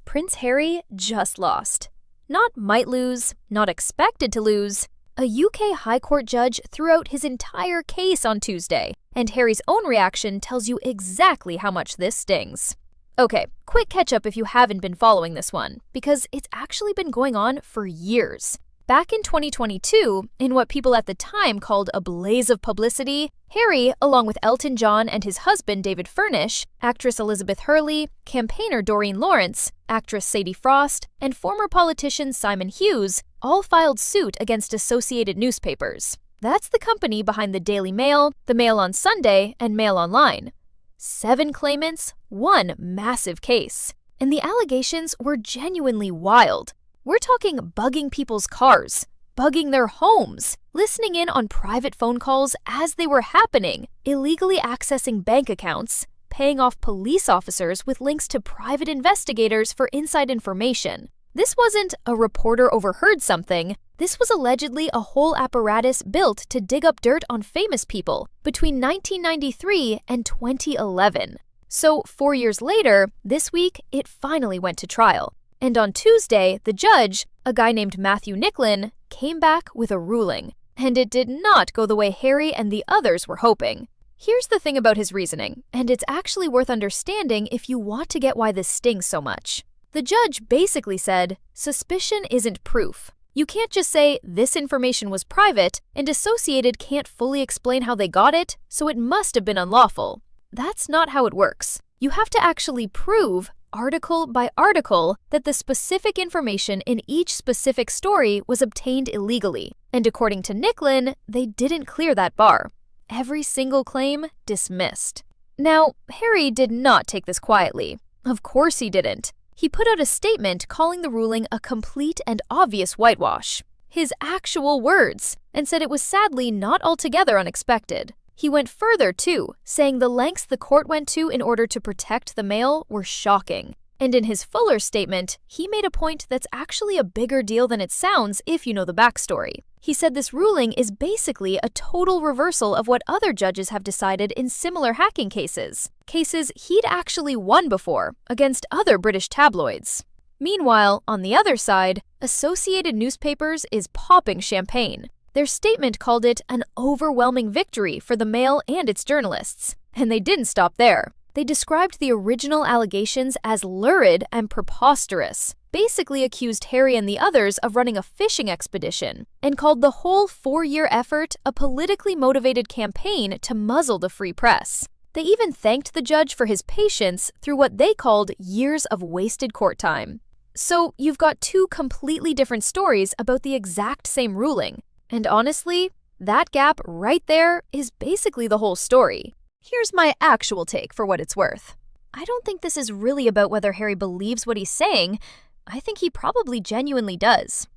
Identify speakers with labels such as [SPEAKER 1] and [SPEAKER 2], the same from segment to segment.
[SPEAKER 1] Prince Harry just lost. Not might lose, not expected to lose. A UK High Court judge threw out his entire case on Tuesday, and Harry's own reaction tells you exactly how much this stings. Okay, quick catch up if you haven't been following this one, because it's actually been going on for years. Back in 2022, in what people at the time called a blaze of publicity, Harry, along with Elton John and his husband David Furnish, actress Elizabeth Hurley, campaigner Doreen Lawrence, actress Sadie Frost, and former politician Simon Hughes, all filed suit against Associated Newspapers. That's the company behind the Daily Mail, the Mail on Sunday, and Mail Online. 7 claimants, 1 massive case. And the allegations were genuinely wild. We're talking bugging people's cars, bugging their homes, listening in on private phone calls as they were happening, illegally accessing bank accounts, paying off police officers with links to private investigators for inside information. This wasn't a reporter overheard something. This was allegedly a whole apparatus built to dig up dirt on famous people between 1993 and 2011. So 4 years later, this week, it finally went to trial. And on Tuesday, the judge, a guy named Matthew Nicklin, came back with a ruling. And it did not go the way Harry and the others were hoping. Here's the thing about his reasoning, and it's actually worth understanding if you want to get why this stings so much. The judge basically said, suspicion isn't proof. You can't just say this information was private and Associated can't fully explain how they got it, so it must have been unlawful. That's not how it works. You have to actually prove, article by article, that the specific information in each specific story was obtained illegally. And according to Nicklin, they didn't clear that bar. Every single claim dismissed. Now, Harry did not take this quietly. Of course he didn't. He put out a statement calling the ruling a complete and obvious whitewash. His actual words, and said it was sadly not altogether unexpected. He went further, too, saying the lengths the court went to in order to protect the Mail were shocking. And in his fuller statement, he made a point that's actually a bigger deal than it sounds if you know the backstory. He said this ruling is basically a total reversal of what other judges have decided in similar hacking cases. Cases he'd actually won before, against other British tabloids. Meanwhile, on the other side, Associated Newspapers is popping champagne. Their statement called it an overwhelming victory for the Mail and its journalists. And they didn't stop there. They described the original allegations as lurid and preposterous, basically accused Harry and the others of running a fishing expedition, and called the whole 4-year effort a politically motivated campaign to muzzle the free press. They even thanked the judge for his patience through what they called years of wasted court time. So you've got 2 completely different stories about the exact same ruling. And honestly, that gap right there is basically the whole story. Here's my actual take for what it's worth. I don't think this is really about whether Harry believes what he's saying. I think he probably genuinely does.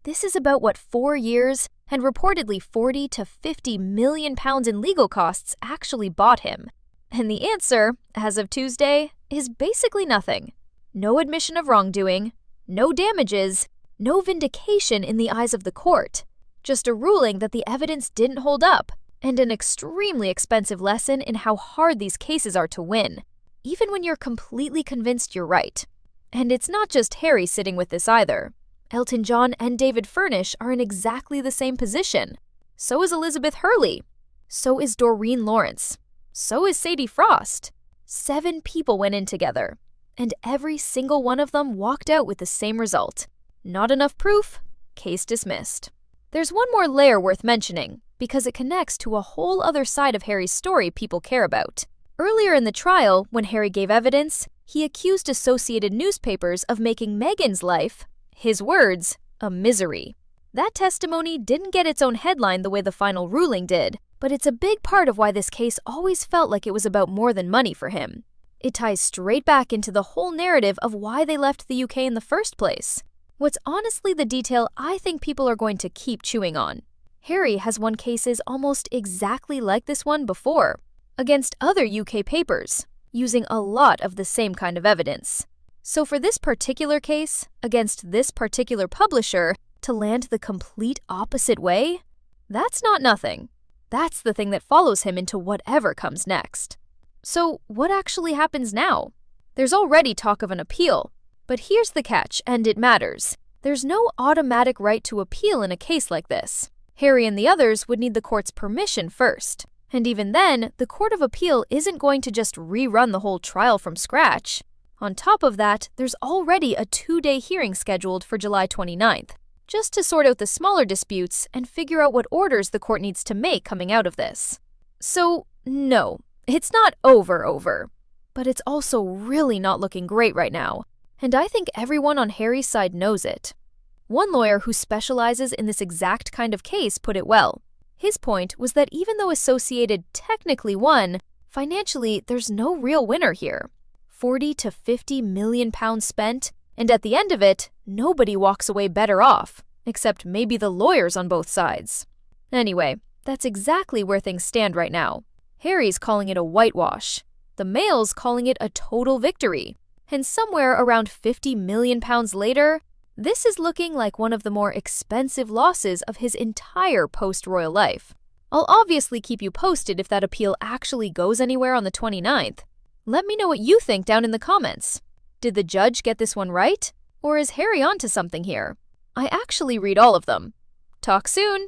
[SPEAKER 1] This is about what 4 years and reportedly 40 to 50 million pounds in legal costs actually bought him. And the answer, as of Tuesday, is basically nothing. No admission of wrongdoing, no damages, no vindication in the eyes of the court. Just a ruling that the evidence didn't hold up, and an extremely expensive lesson in how hard these cases are to win, even when you're completely convinced you're right. And it's not just Harry sitting with this either. Elton John and David Furnish are in exactly the same position. So is Elizabeth Hurley. So is Doreen Lawrence. So is Sadie Frost. 7 people went in together, and every single one of them walked out with the same result. Not enough proof, case dismissed. There's one more layer worth mentioning, because it connects to a whole other side of Harry's story people care about. Earlier in the trial, when Harry gave evidence, he accused Associated Newspapers of making Meghan's life, his words, a misery. That testimony didn't get its own headline the way the final ruling did, but it's a big part of why this case always felt like it was about more than money for him. It ties straight back into the whole narrative of why they left the UK in the first place. What's honestly the detail I think people are going to keep chewing on. Harry has won cases almost exactly like this one before, against other UK papers, using a lot of the same kind of evidence. So for this particular case, against this particular publisher, to land the complete opposite way, that's not nothing. That's the thing that follows him into whatever comes next. So what actually happens now? There's already talk of an appeal. But here's the catch, and it matters. There's no automatic right to appeal in a case like this. Harry and the others would need the court's permission first. And even then, the Court of Appeal isn't going to just rerun the whole trial from scratch. On top of that, there's already a 2-day hearing scheduled for July 29th, just to sort out the smaller disputes and figure out what orders the court needs to make coming out of this. So, no, it's not over. But it's also really not looking great right now. And I think everyone on Harry's side knows it. One lawyer who specializes in this exact kind of case put it well. His point was that even though Associated technically won, financially there's no real winner here. 40 to 50 million pounds spent, and at the end of it, nobody walks away better off, except maybe the lawyers on both sides. Anyway, that's exactly where things stand right now. Harry's calling it a whitewash. The Mail's calling it a total victory. And somewhere around 50 million pounds later, this is looking like one of the more expensive losses of his entire post-royal life. I'll obviously keep you posted if that appeal actually goes anywhere on the 29th. Let me know what you think down in the comments. Did the judge get this one right? Or is Harry onto something here? I actually read all of them. Talk soon!